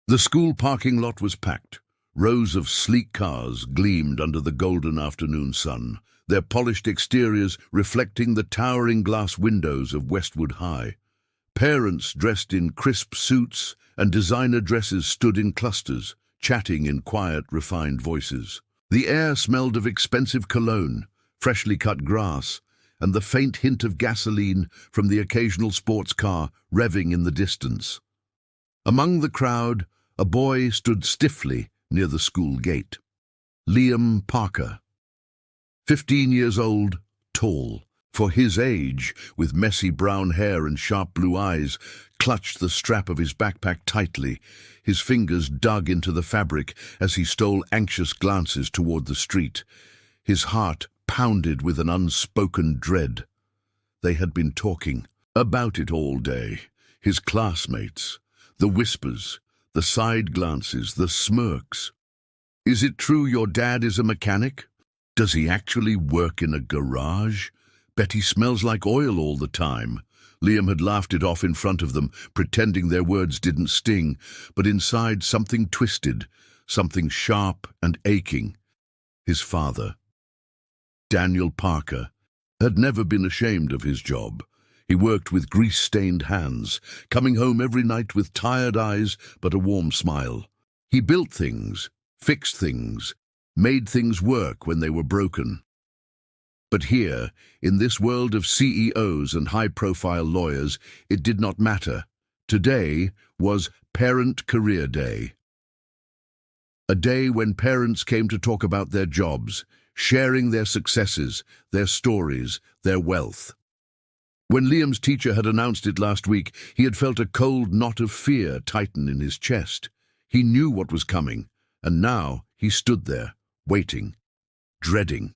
The school parking lot was packed. Rows of sleek cars gleamed under the golden afternoon sun, their polished exteriors reflecting the towering glass windows of Westwood High. Parents dressed in crisp suits and designer dresses stood in clusters, chatting in quiet, refined voices. The air smelled of expensive cologne, freshly cut grass, and the faint hint of gasoline from the occasional sports car revving in the distance. Among the crowd, a boy stood stiffly near the school gate. Liam Parker. 15 years old, tall. For his age, with messy brown hair and sharp blue eyes, clutched the strap of his backpack tightly. His fingers dug into the fabric as he stole anxious glances toward the street. His heart pounded with an unspoken dread. They had been talking about it all day. His classmates, the whispers, the side glances, the smirks. Is it true your dad is a mechanic? Does he actually work in a garage? Bet he smells like oil all the time. Liam had laughed it off in front of them, pretending their words didn't sting, but inside something twisted, something sharp and aching. His father, Daniel Parker, had never been ashamed of his job. He worked with grease-stained hands, coming home every night with tired eyes but a warm smile. He built things, fixed things, made things work when they were broken. But here, in this world of CEOs and high-profile lawyers, it did not matter. Today was Parent Career Day. A day when parents came to talk about their jobs, sharing their successes, their stories, their wealth. When Liam's teacher had announced it last week, he had felt a cold knot of fear tighten in his chest. He knew what was coming, and now he stood there, waiting, dreading.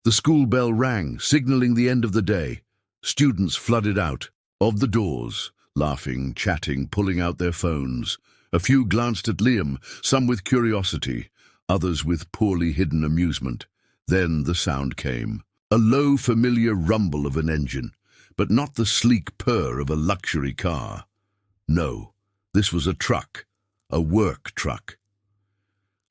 The school bell rang, signaling the end of the day. Students flooded out of the doors, laughing, chatting, pulling out their phones. A few glanced at Liam, some with curiosity, others with poorly hidden amusement. Then the sound came, a low, familiar rumble of an engine, but not the sleek purr of a luxury car. No, this was a truck, a work truck.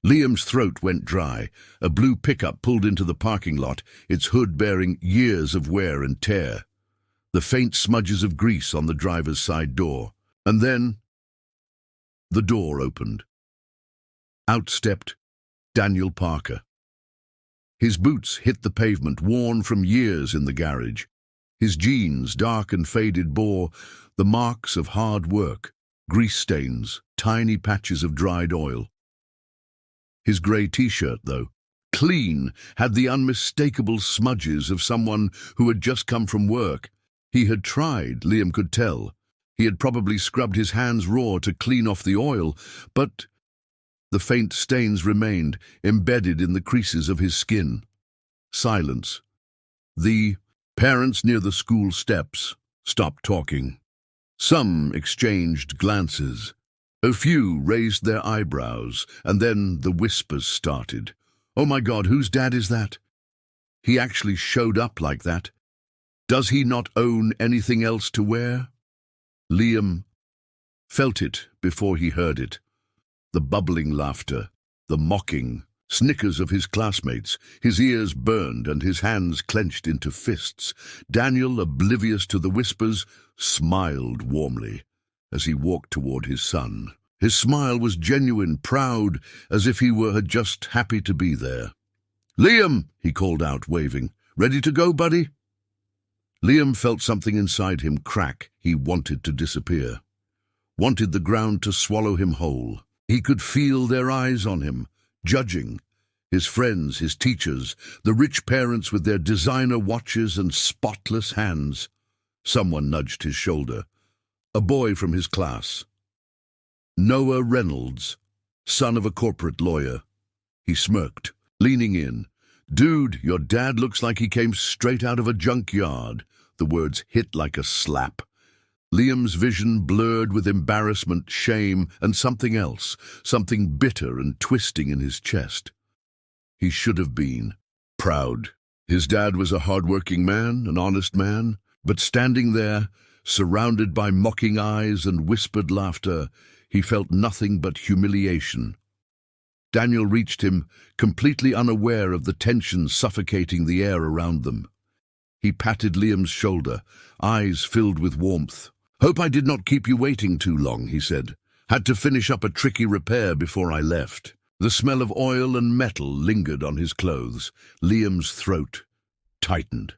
Liam's throat went dry. A blue pickup pulled into the parking lot, its hood bearing years of wear and tear. The faint smudges of grease on the driver's side door. And then the door opened. Out stepped Daniel Parker. His boots hit the pavement, worn from years in the garage. His jeans, dark and faded, bore the marks of hard work, grease stains, tiny patches of dried oil. His grey t-shirt, though, clean, had the unmistakable smudges of someone who had just come from work. He had tried, Liam could tell. He had probably scrubbed his hands raw to clean off the oil, but the faint stains remained, embedded in the creases of his skin. Silence. The parents near the school steps stopped talking. Some exchanged glances. A few raised their eyebrows, and then the whispers started. Oh my God, whose dad is that? He actually showed up like that. Does he not own anything else to wear? Liam felt it before he heard it. The bubbling laughter, the mocking snickers of his classmates. His ears burned and his hands clenched into fists. Daniel, oblivious to the whispers, smiled warmly as he walked toward his son. His smile was genuine, proud, as if he had just happy to be there. "Liam," he called out, waving. "Ready to go, buddy?" Liam felt something inside him crack. He wanted to disappear. Wanted the ground to swallow him whole. He could feel their eyes on him, judging. His friends, his teachers, the rich parents with their designer watches and spotless hands. Someone nudged his shoulder. A boy from his class. Noah Reynolds, son of a corporate lawyer. He smirked, leaning in. "Dude, your dad looks like he came straight out of a junkyard." The words hit like a slap. Liam's vision blurred with embarrassment, shame, and something else, something bitter and twisting in his chest. He should have been proud. His dad was a hard-working man, an honest man, but standing there, surrounded by mocking eyes and whispered laughter, He felt nothing but humiliation. Daniel reached him, completely unaware of the tension suffocating the air around them. He patted Liam's shoulder, eyes filled with warmth. "Hope I did not keep you waiting too long," he said. "Had to finish up a tricky repair before I left." The smell of oil and metal lingered on his clothes. Liam's throat tightened.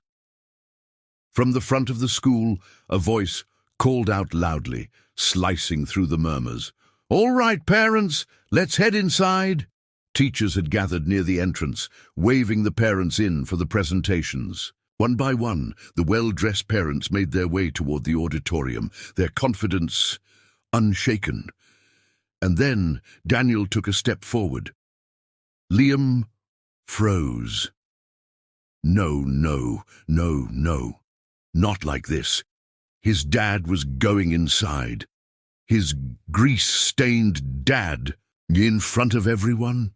From the front of the school, a voice called out loudly, slicing through the murmurs. "All right, parents, let's head inside." Teachers had gathered near the entrance, waving the parents in for the presentations. One by one, the well-dressed parents made their way toward the auditorium, their confidence unshaken. And then Daniel took a step forward. Liam froze. No, no, no, no. Not like this. His dad was going inside. His grease-stained dad, in front of everyone.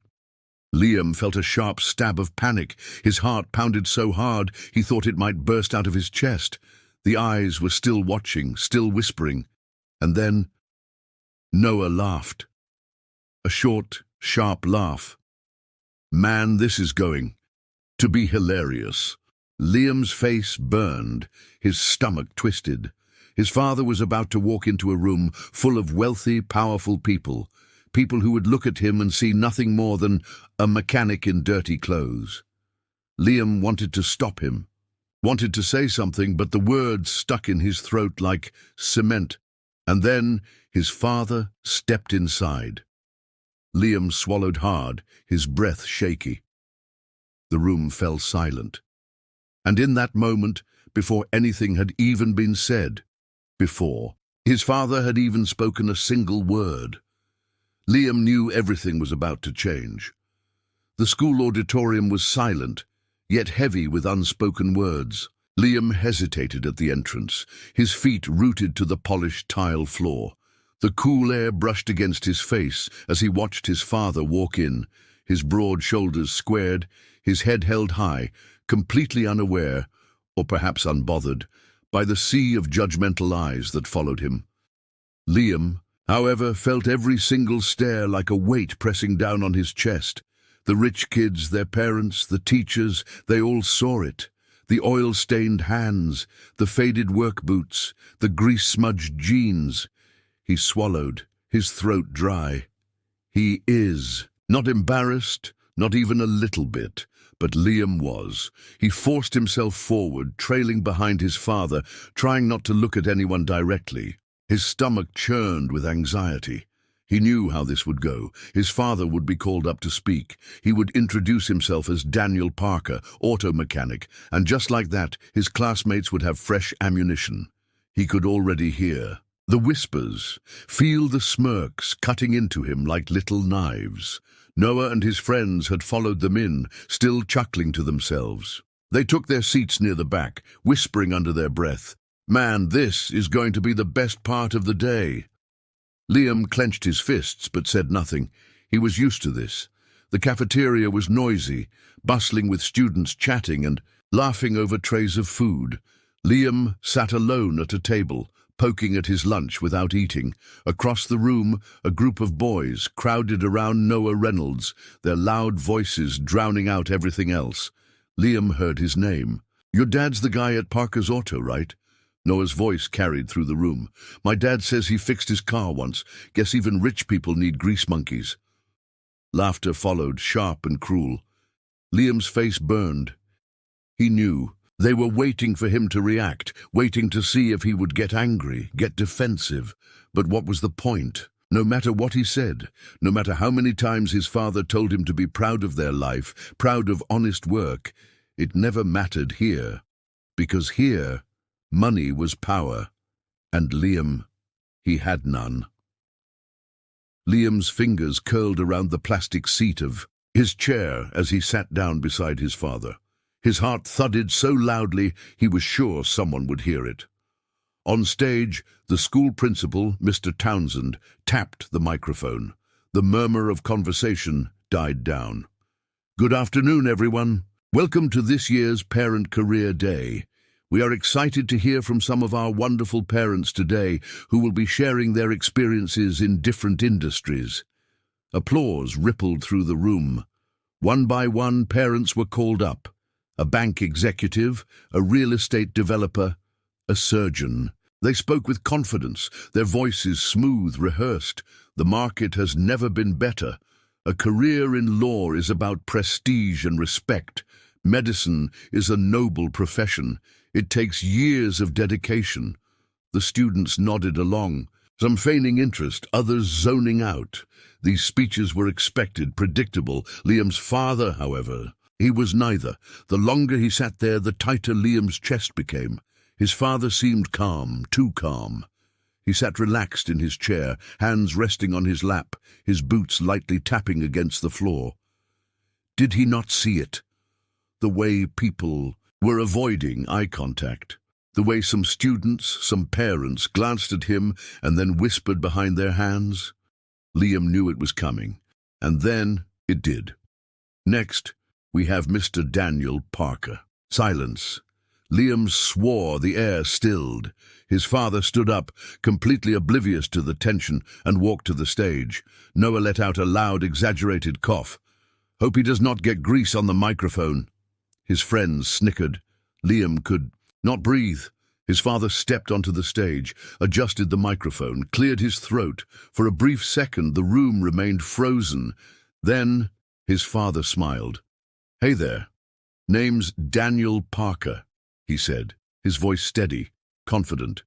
Liam felt a sharp stab of panic. His heart pounded so hard he thought it might burst out of his chest. The eyes were still watching, still whispering. And then Noah laughed. A short, sharp laugh. Man, this is going to be hilarious. Liam's face burned, his stomach twisted. His father was about to walk into a room full of wealthy, powerful people, people who would look at him and see nothing more than a mechanic in dirty clothes. Liam wanted to stop him, wanted to say something, but the words stuck in his throat like cement. And then his father stepped inside. Liam swallowed hard, his breath shaky. The room fell silent. And in that moment, before anything had even been said, before his father had even spoken a single word, Liam knew everything was about to change. The school auditorium was silent, yet heavy with unspoken words. Liam hesitated at the entrance, his feet rooted to the polished tile floor. The cool air brushed against his face as he watched his father walk in, his broad shoulders squared, his head held high, completely unaware, or perhaps unbothered, by the sea of judgmental eyes that followed him. Liam, however, felt every single stare like a weight pressing down on his chest. The rich kids, their parents, the teachers, they all saw it. The oil-stained hands, the faded work boots, the grease-smudged jeans. He swallowed, his throat dry. He is not embarrassed, not even a little bit, but Liam was. He forced himself forward, trailing behind his father, trying not to look at anyone directly. His stomach churned with anxiety. He knew how this would go. His father would be called up to speak. He would introduce himself as Daniel Parker, auto mechanic, and just like that, his classmates would have fresh ammunition. He could already hear the whispers, feel the smirks cutting into him like little knives. Noah and his friends had followed them in, still chuckling to themselves. They took their seats near the back, whispering under their breath, "Man, this is going to be the best part of the day." Liam clenched his fists but said nothing. He was used to this. The cafeteria was noisy, bustling with students chatting and laughing over trays of food. Liam sat alone at a table, poking at his lunch without eating. Across the room, a group of boys crowded around Noah Reynolds, their loud voices drowning out everything else. Liam heard his name. "Your dad's the guy at Parker's Auto, right?" Noah's voice carried through the room. "My dad says he fixed his car once. Guess even rich people need grease monkeys." Laughter followed, sharp and cruel. Liam's face burned. He knew. They were waiting for him to react, waiting to see if he would get angry, get defensive. But what was the point? No matter what he said, no matter how many times his father told him to be proud of their life, proud of honest work, it never mattered here. Because here, money was power, and Liam, he had none. Liam's fingers curled around the plastic seat of his chair as he sat down beside his father. His heart thudded so loudly he was sure someone would hear it. On stage, the school principal, Mr. Townsend, tapped the microphone. The murmur of conversation died down. "Good afternoon, everyone. Welcome to this year's Parent Career Day. We are excited to hear from some of our wonderful parents today who will be sharing their experiences in different industries. Applause rippled through the room. One by one, parents were called up. A bank executive, a real estate developer, a surgeon. They spoke with confidence, their voices smooth, rehearsed. The market has never been better. A career in law is about prestige and respect. Medicine is a noble profession. It takes years of dedication. The students nodded along, some feigning interest, others zoning out. These speeches were expected, predictable. Liam's father, however, he was neither. The longer he sat there, the tighter Liam's chest became. His father seemed calm, too calm. He sat relaxed in his chair, hands resting on his lap, his boots lightly tapping against the floor. Did he not see it? The way people were avoiding eye contact. The way some students, some parents glanced at him and then whispered behind their hands. Liam knew it was coming, and then it did. Next, we have Mr. Daniel Parker. Silence. Liam swore, the air stilled. His father stood up, completely oblivious to the tension, and walked to the stage. Noah let out a loud, exaggerated cough. Hope he does not get grease on the microphone. His friends snickered. Liam could not breathe. His father stepped onto the stage, adjusted the microphone, cleared his throat. For a brief second, the room remained frozen. Then, his father smiled. "Hey there. Name's Daniel Parker," he said, his voice steady, confident.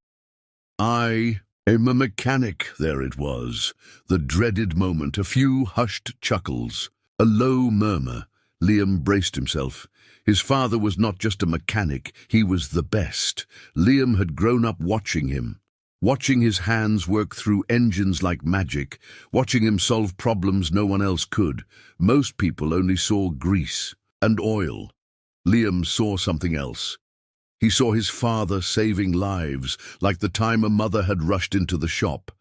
"I am a mechanic." There it was, the dreaded moment, a few hushed chuckles, a low murmur. Liam braced himself. His father was not just a mechanic, he was the best. Liam had grown up watching him, watching his hands work through engines like magic, watching him solve problems no one else could. Most people only saw grease and oil. Liam saw something else. He saw his father saving lives, like the time a mother had rushed into the shop,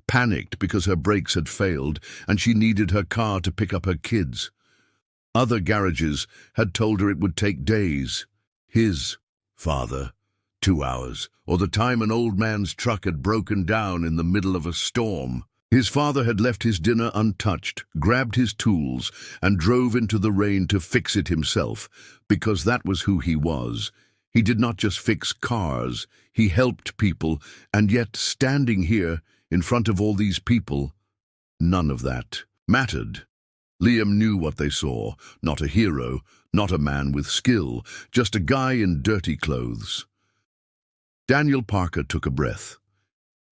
panicked because her brakes had failed and she needed her car to pick up her kids. Other garages had told her it would take days. His father, 2 hours, or the time an old man's truck had broken down in the middle of a storm. His father had left his dinner untouched, grabbed his tools, and drove into the rain to fix it himself, because that was who he was. He did not just fix cars, he helped people, and yet standing here, in front of all these people, none of that mattered. Liam knew what they saw, not a hero, not a man with skill, just a guy in dirty clothes. Daniel Parker took a breath.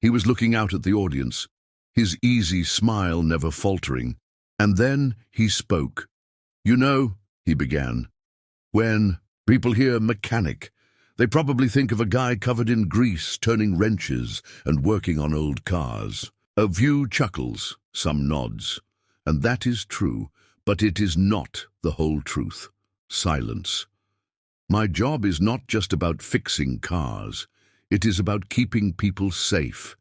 He was looking out at the audience, his easy smile never faltering, and then he spoke. "You know," he began, "when people hear mechanic, they probably think of a guy covered in grease, turning wrenches and working on old cars. A few chuckles, some nods. And that is true, but it is not the whole truth. Silence. My job is not just about fixing cars. It is about keeping people safe.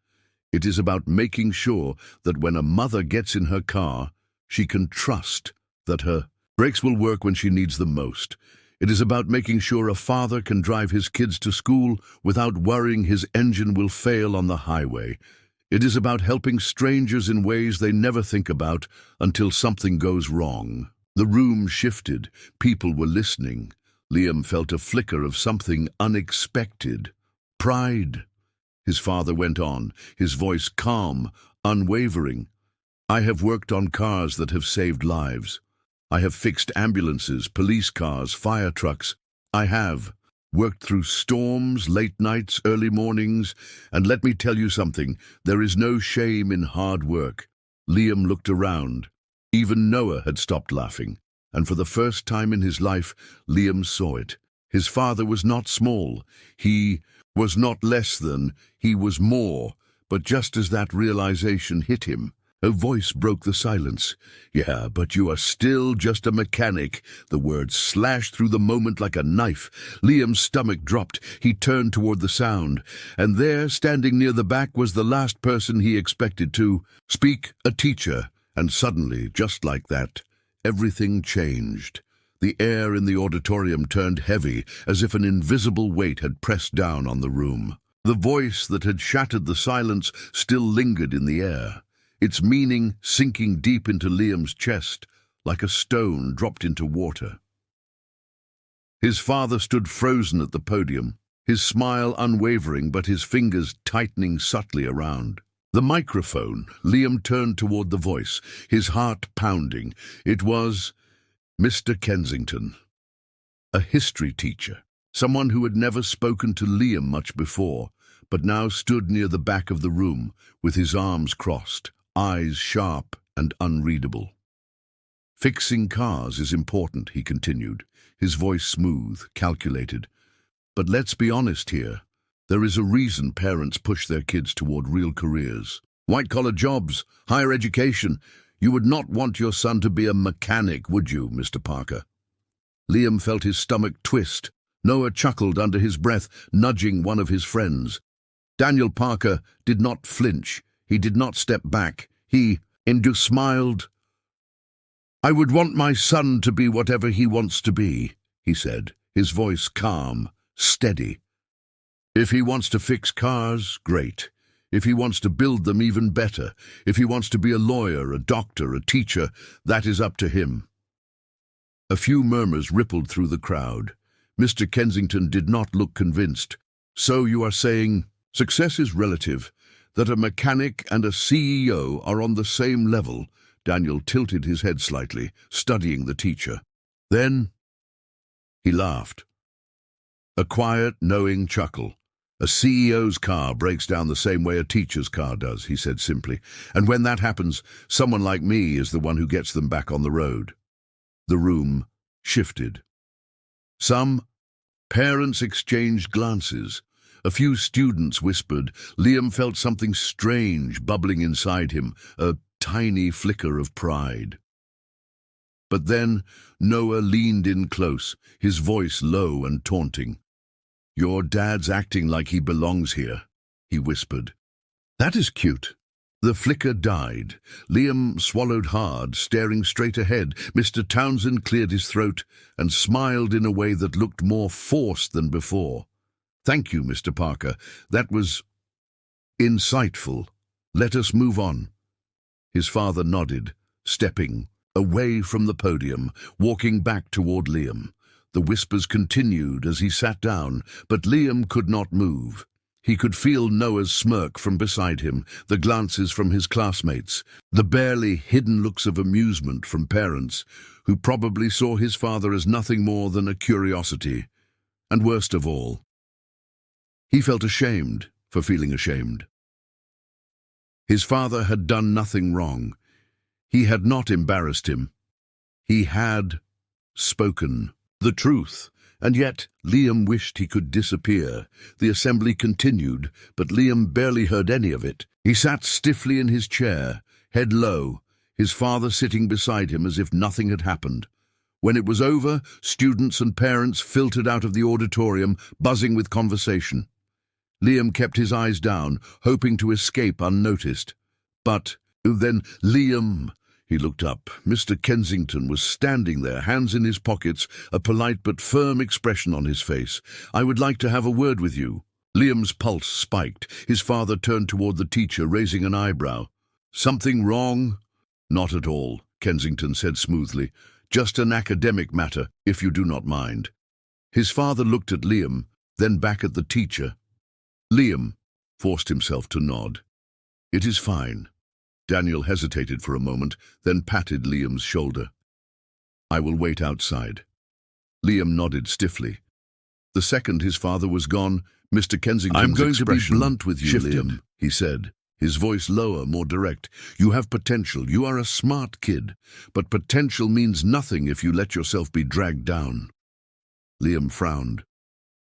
It is about making sure that when a mother gets in her car, she can trust that her brakes will work when she needs them most. It is about making sure a father can drive his kids to school without worrying his engine will fail on the highway. It is about helping strangers in ways they never think about until something goes wrong. The room shifted. People were listening. Liam felt a flicker of something unexpected. Pride. His father went on, his voice calm, unwavering. "I have worked on cars that have saved lives. I have fixed ambulances, police cars, fire trucks. I have worked through storms, late nights, early mornings, and let me tell you something, there is no shame in hard work." Liam looked around. Even Noah had stopped laughing, and for the first time in his life, Liam saw it. His father was not small. He was not less than, he was more. But just as that realization hit him, her voice broke the silence. "Yeah, but you are still just a mechanic." The words slashed through the moment like a knife. Liam's stomach dropped. He turned toward the sound, and there, standing near the back, was the last person he expected to speak, a teacher. And suddenly, just like that, everything changed. The air in the auditorium turned heavy, as if an invisible weight had pressed down on the room. The voice that had shattered the silence still lingered in the air, its meaning sinking deep into Liam's chest, like a stone dropped into water. His father stood frozen at the podium, his smile unwavering but his fingers tightening subtly around. The microphone. Liam turned toward the voice, his heart pounding. It was Mr. Kensington, a history teacher, someone who had never spoken to Liam much before, but now stood near the back of the room, with his arms crossed, eyes sharp and unreadable. "Fixing cars is important," he continued, his voice smooth, calculated. "But let's be honest here. There is a reason parents push their kids toward real careers. White-collar jobs, higher education. You would not want your son to be a mechanic, would you, Mr. Parker?" Liam felt his stomach twist. Noah chuckled under his breath, nudging one of his friends. Daniel Parker did not flinch. He did not step back. He, smiled. "I would want my son to be whatever he wants to be," he said, his voice calm, steady. "If he wants to fix cars, great. If he wants to build them, even better. If he wants to be a lawyer, a doctor, a teacher, that is up to him." A few murmurs rippled through the crowd. Mr. Kensington did not look convinced. "So you are saying success is relative, that a mechanic and a CEO are on the same level?" Daniel tilted his head slightly, studying the teacher. Then he laughed. A quiet, knowing chuckle. "A CEO's car breaks down the same way a teacher's car does," he said simply. "And when that happens, someone like me is the one who gets them back on the road." The room shifted. Some parents exchanged glances. A few students whispered. Liam felt something strange bubbling inside him, a tiny flicker of pride. But then Noah leaned in close, his voice low and taunting. "Your dad's acting like he belongs here," he whispered. "That is cute." The flicker died. Liam swallowed hard, staring straight ahead. Mr. Townsend cleared his throat and smiled in a way that looked more forced than before. "Thank you, Mr. Parker. That was insightful. Let us move on." His father nodded, stepping away from the podium, walking back toward Liam. The whispers continued as he sat down, but Liam could not move. He could feel Noah's smirk from beside him, the glances from his classmates, the barely hidden looks of amusement from parents, who probably saw his father as nothing more than a curiosity. And worst of all, he felt ashamed for feeling ashamed. His father had done nothing wrong. He had not embarrassed him. He had spoken the truth, and yet Liam wished he could disappear. The assembly continued, but Liam barely heard any of it. He sat stiffly in his chair, head low, his father sitting beside him as if nothing had happened. When it was over, students and parents filtered out of the auditorium, buzzing with conversation. Liam kept his eyes down, hoping to escape unnoticed. But then Liam... He looked up. Mr. Kensington was standing there, hands in his pockets, a polite but firm expression on his face. "I would like to have a word with you." Liam's pulse spiked. His father turned toward the teacher, raising an eyebrow. "Something wrong?" "Not at all," Kensington said smoothly. "Just an academic matter, if you do not mind." His father looked at Liam, then back at the teacher. Liam forced himself to nod. "It is fine." Daniel hesitated for a moment, then patted Liam's shoulder. "I will wait outside." Liam nodded stiffly. The second his father was gone, Mr. Kensington's "I'm going to be blunt with you, shifted. Liam," he said, his voice lower, more direct. "You have potential. You are a smart kid. But potential means nothing if you let yourself be dragged down." Liam frowned.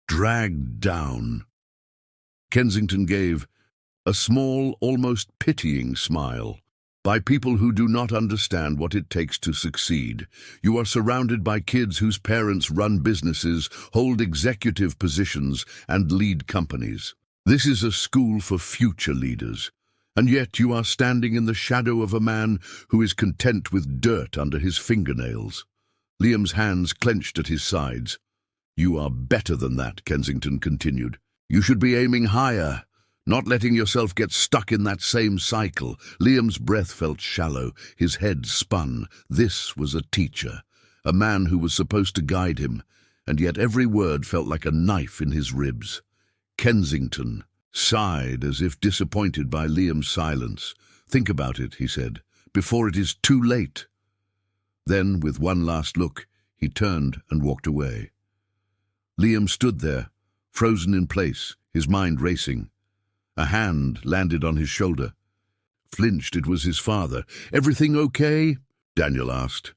"Dragged down." Kensington gave a small, almost pitying smile. "By people who do not understand what it takes to succeed. You are surrounded by kids whose parents run businesses, hold executive positions, and lead companies. This is a school for future leaders. And yet you are standing in the shadow of a man who is content with dirt under his fingernails." Liam's hands clenched at his sides. "You are better than that," Kensington continued. "You should be aiming higher, not letting yourself get stuck in that same cycle." Liam's breath felt shallow, his head spun. This was a teacher, a man who was supposed to guide him, and yet every word felt like a knife in his ribs. Kensington sighed as if disappointed by Liam's silence. "Think about it," he said, "before it is too late." Then, with one last look, he turned and walked away. Liam stood there, frozen in place, his mind racing. A hand landed on his shoulder. Flinched, it was his father. "Everything okay?" Daniel asked.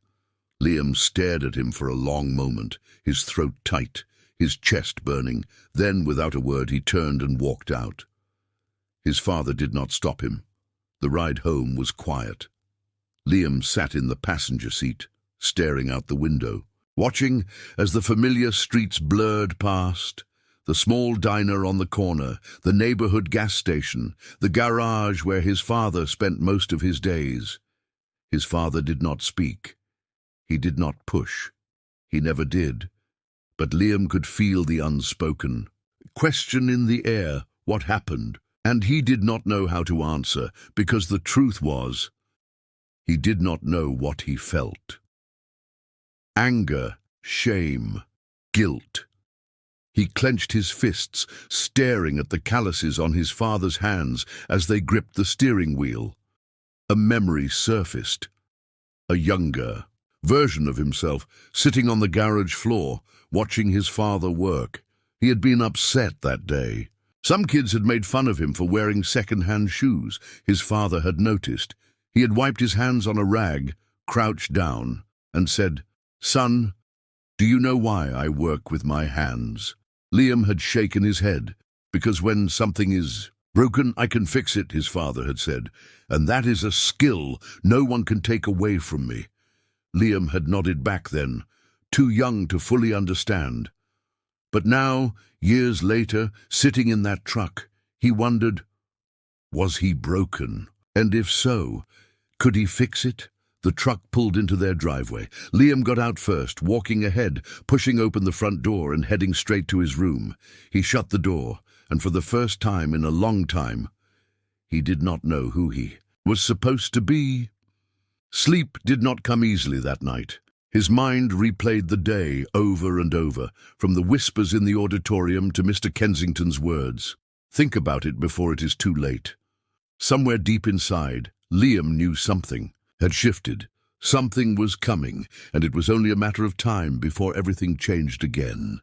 Liam stared at him for a long moment, his throat tight, his chest burning. Then, without a word, he turned and walked out. His father did not stop him. The ride home was quiet. Liam sat in the passenger seat, staring out the window, watching as the familiar streets blurred past. The small diner on the corner, the neighborhood gas station, the garage where his father spent most of his days. His father did not speak. He did not push. He never did. But Liam could feel the unspoken question in the air, what happened? And he did not know how to answer, because the truth was, he did not know what he felt. Anger, shame, guilt. He clenched his fists, staring at the calluses on his father's hands as they gripped the steering wheel. A memory surfaced. A younger version of himself, sitting on the garage floor, watching his father work. He had been upset that day. Some kids had made fun of him for wearing second-hand shoes. His father had noticed. He had wiped his hands on a rag, crouched down, and said, "Son, do you know why I work with my hands?" Liam had shaken his head, because when something is broken, I can fix it, his father had said, and that is a skill no one can take away from me. Liam had nodded back then, too young to fully understand. But now, years later, sitting in that truck, he wondered, was he broken? And if so, could he fix it? The truck pulled into their driveway. Liam got out first, walking ahead, pushing open the front door and heading straight to his room. He shut the door, and for the first time in a long time, he did not know who he was supposed to be. Sleep did not come easily that night. His mind replayed the day over and over, from the whispers in the auditorium to Mr. Kensington's words. Think about it before it is too late. Somewhere deep inside, Liam knew something had shifted. Something was coming, and it was only a matter of time before everything changed again.